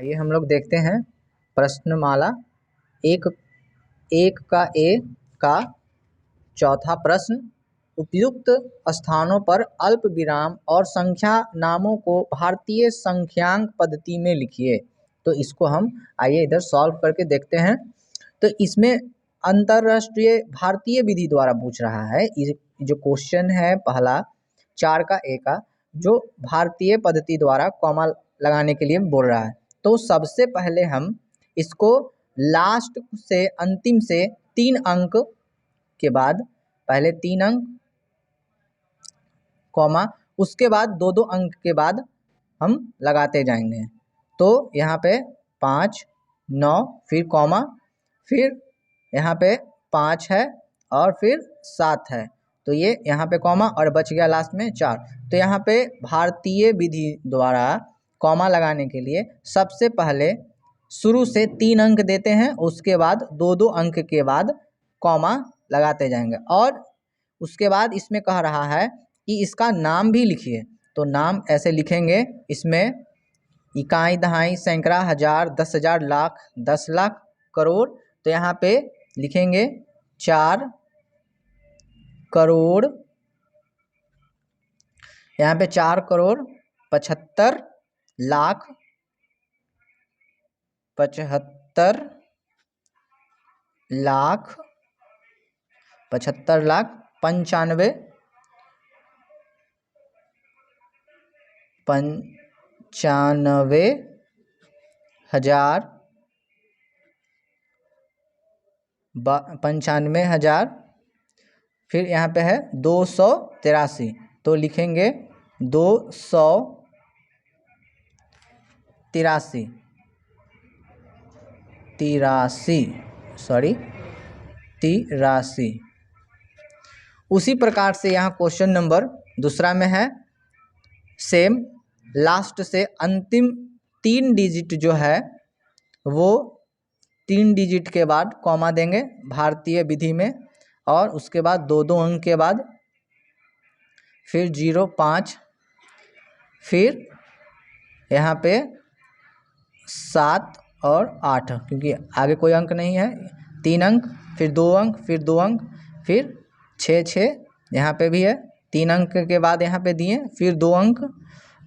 ये हम लोग देखते हैं प्रश्नमाला एक एक का ए का चौथा प्रश्न। उपयुक्त स्थानों पर अल्प विराम और संख्या नामों को भारतीय संख्यांक पद्धति में लिखिए। तो इसको हम आइए इधर सॉल्व करके देखते हैं। तो इसमें अंतरराष्ट्रीय भारतीय विधि द्वारा पूछ रहा है। जो क्वेश्चन है पहला 4 का ए का, जो भारतीय पद्धति द्वारा कॉमा लगाने के लिए बोल रहा है। तो सबसे पहले हम इसको लास्ट से अंतिम से 3 अंक के बाद, पहले 3 अंक कॉमा, उसके बाद 2-2 अंक के बाद हम लगाते जाएंगे। तो यहाँ पे 5, 9, फिर कॉमा, फिर यहाँ पे 5 है और फिर 7 है। तो ये यहाँ पे कॉमा और बच गया लास्ट में 4। तो यहाँ पे भारतीय विधि द्वारा कॉमा लगाने के लिए सबसे पहले शुरू से 3 अंक देते हैं, उसके बाद 2-2 अंक के बाद कॉमा लगाते जाएंगे। और उसके बाद इसमें कह रहा है कि इसका नाम भी लिखिए। तो नाम ऐसे लिखेंगे, इसमें इकाई, दहाई, सैकड़ा, हजार, 10,000, लाख, 10 लाख, करोड़। तो यहाँ पे लिखेंगे 4 करोड़, यहाँ पे 4 करोड़ 75 लाख 75 लाख 95 हजार 95,000। फिर यहाँ पे है 283। तो लिखेंगे 283 83। उसी प्रकार से यहाँ क्वेश्चन नंबर दूसरा में है सेम, लास्ट से अंतिम 3 डिजिट जो है वो 3 डिजिट के बाद कॉमा देंगे भारतीय विधि में, और उसके बाद 2-2 अंक के बाद फिर 0, 5, फिर यहाँ पे 7 और 8, क्योंकि आगे कोई अंक नहीं है। 3 अंक, फिर 2 अंक, फिर 2 अंक, फिर 6, यहाँ पे भी है 3 अंक के बाद यहाँ पे दिए, फिर 2 अंक,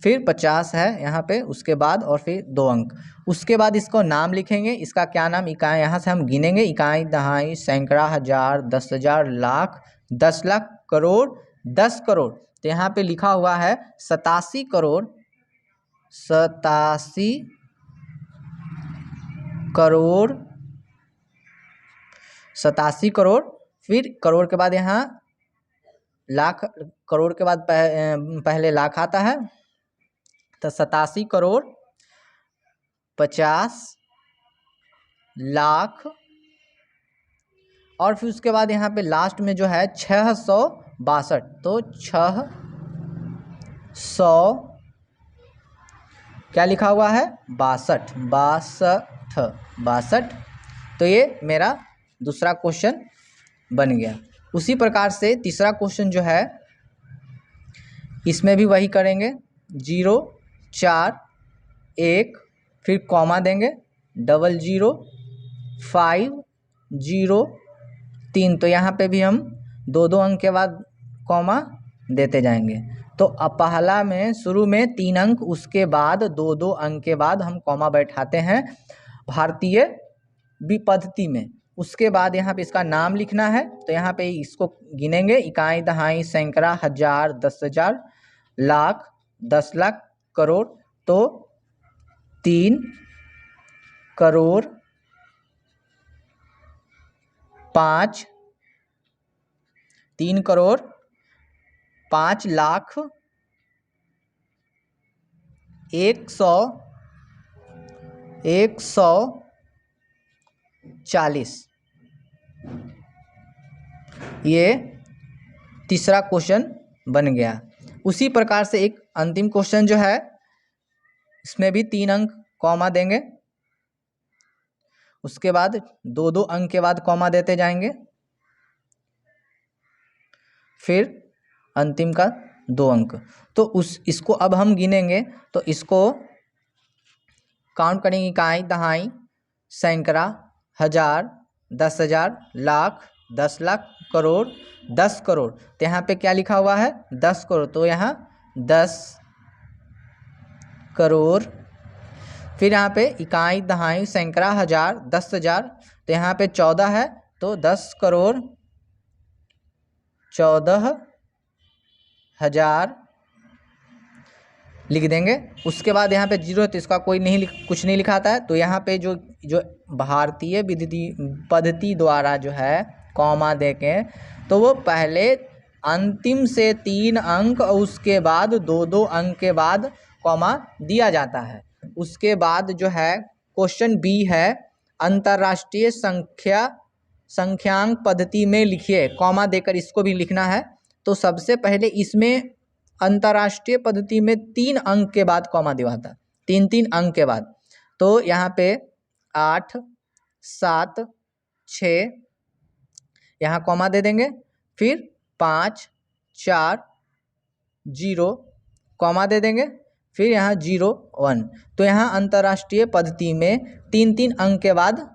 फिर 50 है यहाँ पे, उसके बाद और फिर 2 अंक। उसके बाद इसको नाम लिखेंगे, इसका क्या नाम, इकाई, यहाँ से हम गिनेंगे, इकाई, दहाई, सैकड़ा, हजार, 10,000, लाख, 10 लाख, करोड़, 10 करोड़। तो यहाँ पे लिखा हुआ है 87 करोड़ 87 करोड़ 87 करोड़। फिर करोड़ के बाद यहाँ लाख, करोड़ के बाद पहले लाख आता है। तो 87 करोड़ 50 लाख, और फिर उसके बाद यहाँ पे लास्ट में जो है 662। तो 600 क्या लिखा हुआ है, 62। तो ये मेरा दूसरा क्वेश्चन बन गया। उसी प्रकार से तीसरा क्वेश्चन जो है इसमें भी वही करेंगे, 0, 4, 1, फिर कॉमा देंगे, 00, 5, 0, 3। तो यहाँ पे भी हम 2-2 अंक के बाद कॉमा देते जाएंगे। तो अब पहला में शुरू में 3 अंक, उसके बाद 2-2 अंक के बाद हम कॉमा बैठाते हैं भारतीय पद्धति में। उसके बाद यहाँ पे इसका नाम लिखना है। तो यहाँ पे इसको गिनेंगे, इकाई, दहाई, सैकड़ा, हजार, 10,000, लाख, 10 लाख, करोड़। तो 3 करोड़ 5 3 करोड़ 5 लाख 140। ये तीसरा क्वेश्चन बन गया। उसी प्रकार से एक अंतिम क्वेश्चन जो है, इसमें भी 3 अंक कॉमा देंगे, उसके बाद 2-2 अंक के बाद कॉमा देते जाएंगे, फिर अंतिम का 2 अंक। तो इसको अब हम गिनेंगे। तो इसको काउंट करेंगे इकाई, दहाई, सैकड़ा, हजार, 10,000, लाख, 10 लाख, करोड़, 10 करोड़। तो यहाँ पे क्या लिखा हुआ है? 10 करोड़। तो यहाँ 10 करोड़। फिर यहाँ पे इकाई, दहाई, सैकड़ा, हजार, 10,000, तो यहाँ पे 14 है, तो 10 करोड़ 14,000 लिख देंगे। उसके बाद यहाँ पे जीरो है तो इसका कोई नहीं कुछ नहीं लिखाता है। तो यहाँ पे जो भारतीय विधि पद्धति द्वारा जो है कॉमा देके, तो वो पहले अंतिम से 3 अंक और उसके बाद 2-2 अंक के बाद कॉमा दिया जाता है। उसके बाद जो है क्वेश्चन बी है, अंतर्राष्ट्रीय संख्यांक पद्धति में लिखिए, कॉमा देकर इसको भी लिखना है। तो सबसे पहले इसमें अंतर्राष्ट्रीय पद्धति में 3 अंक के बाद कॉमा दिया था, 3-3 अंक के बाद। तो यहाँ पे 8, 7, 6 यहाँ कॉमा दे देंगे, फिर 5, 4, 0 कॉमा दे देंगे, फिर यहाँ 0, 1। तो यहाँ अंतर्राष्ट्रीय पद्धति में 3-3 अंक के बाद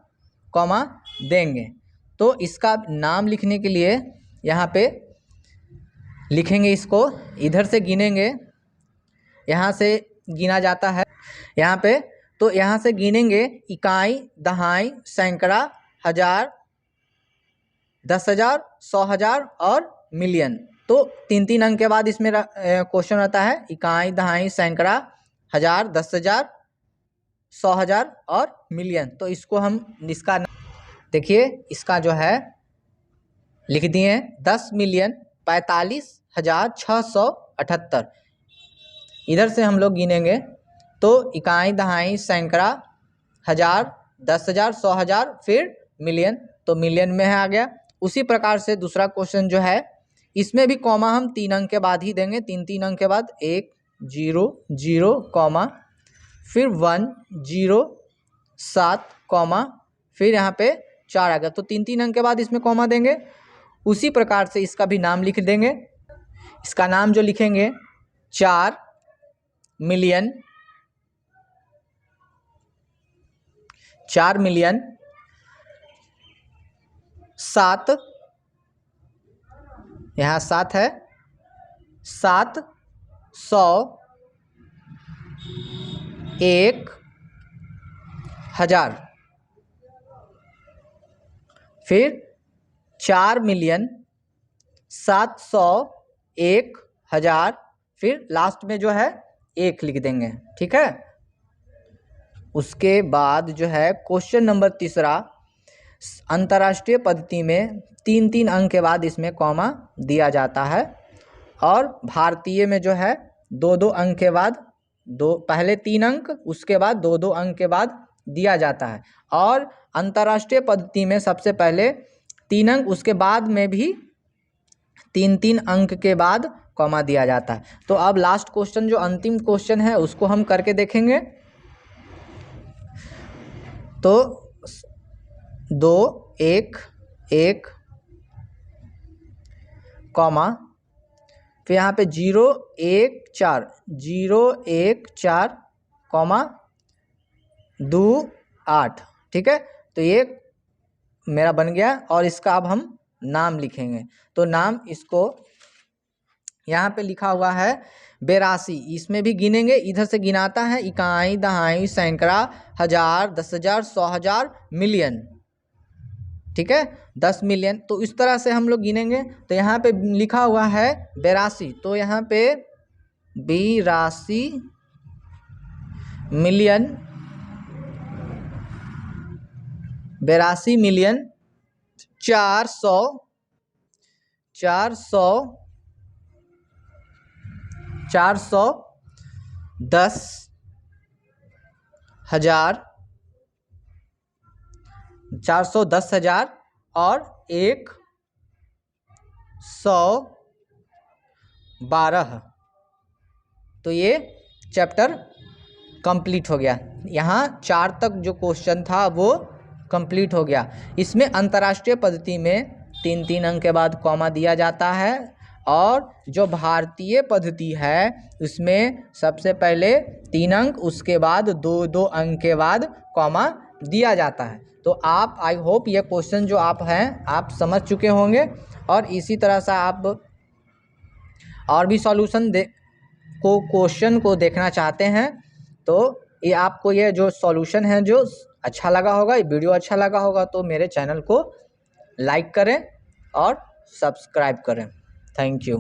कॉमा देंगे। तो इसका नाम लिखने के लिए यहाँ पे लिखेंगे, इसको इधर से गिनेंगे, यहाँ से गिना जाता है यहाँ पे। तो यहाँ से गिनेंगे इकाई, दहाई, सैकड़ा, हजार, 10,000, 100,000 और मिलियन। तो 3-3 अंक के बाद इसमें क्वेश्चन रहता है इकाई, दहाई, सैकड़ा, हजार, 10,000, 100,000 और मिलियन। तो इसको हम इसका देखिए, इसका जो है लिख दिए 10,45,678। इधर से हम लोग गिनेंगे तो इकाई, दहाई, सैकड़ा, हजार, 10,000, 100,000 फिर मिलियन। तो मिलियन में है आ गया। उसी प्रकार से दूसरा क्वेश्चन जो है, इसमें भी कॉमा हम 3 अंक के बाद ही देंगे, 3-3 अंक के बाद 1, 0, 0 कॉमा, फिर 1, 0, 7 कॉमा, फिर यहाँ पे 4 आ गया। तो 3-3 अंक के बाद इसमें कॉमा देंगे। उसी प्रकार से इसका भी नाम लिख देंगे। इसका नाम जो लिखेंगे 4 मिलियन, 4 मिलियन 7, यहाँ 7 है, 700, 1,000, फिर 4 मिलियन 700, 1,000, फिर लास्ट में जो है 1 लिख देंगे। ठीक है। उसके बाद जो है क्वेश्चन नंबर तीसरा, अंतर्राष्ट्रीय पद्धति में 3-3 अंक के बाद इसमें कॉमा दिया जाता है, और भारतीय में जो है 2-2 अंक के बाद पहले 3 अंक उसके बाद 2-2 अंक के बाद दिया जाता है, और अंतर्राष्ट्रीय पद्धति में सबसे पहले 3 अंक उसके बाद में भी 3-3 अंक के बाद कॉमा दिया जाता है। तो अब लास्ट क्वेश्चन जो अंतिम क्वेश्चन है उसको हम करके देखेंगे। तो 2, 1, 1 कॉमा, फिर यहाँ पे 0, 1, 4, 0, 1, 4 कॉमा, 2, 8। ठीक है। तो ये मेरा बन गया, और इसका अब हम नाम लिखेंगे। तो नाम इसको यहाँ पे लिखा हुआ है 82। इसमें भी गिनेंगे, इधर से गिनाता है इकाई, दहाई, सैकड़ा, हजार, 10,000, 100,000, मिलियन। ठीक है, 10 मिलियन। तो इस तरह से हम लोग गिनेंगे। तो यहाँ पे लिखा हुआ है 82, तो यहाँ पे 82 मिलियन, 82 मिलियन 410,000 और 112। तो ये चैप्टर कंप्लीट हो गया। यहाँ 4 तक जो क्वेश्चन था वो कंप्लीट हो गया। इसमें अंतर्राष्ट्रीय पद्धति में 3-3 अंक के बाद कॉमा दिया जाता है, और जो भारतीय पद्धति है उसमें सबसे पहले 3 अंक, उसके बाद 2-2 अंक के बाद कॉमा दिया जाता है। तो आप आई होप ये क्वेश्चन जो आप हैं आप समझ चुके होंगे, और इसी तरह से आप और भी सॉल्यूशन क्वेश्चन को देखना चाहते हैं तो ये आपको ये जो सॉल्यूशन है जो अच्छा लगा होगा, ये वीडियो अच्छा लगा होगा तो मेरे चैनल को लाइक करें और सब्सक्राइब करें। Thank you.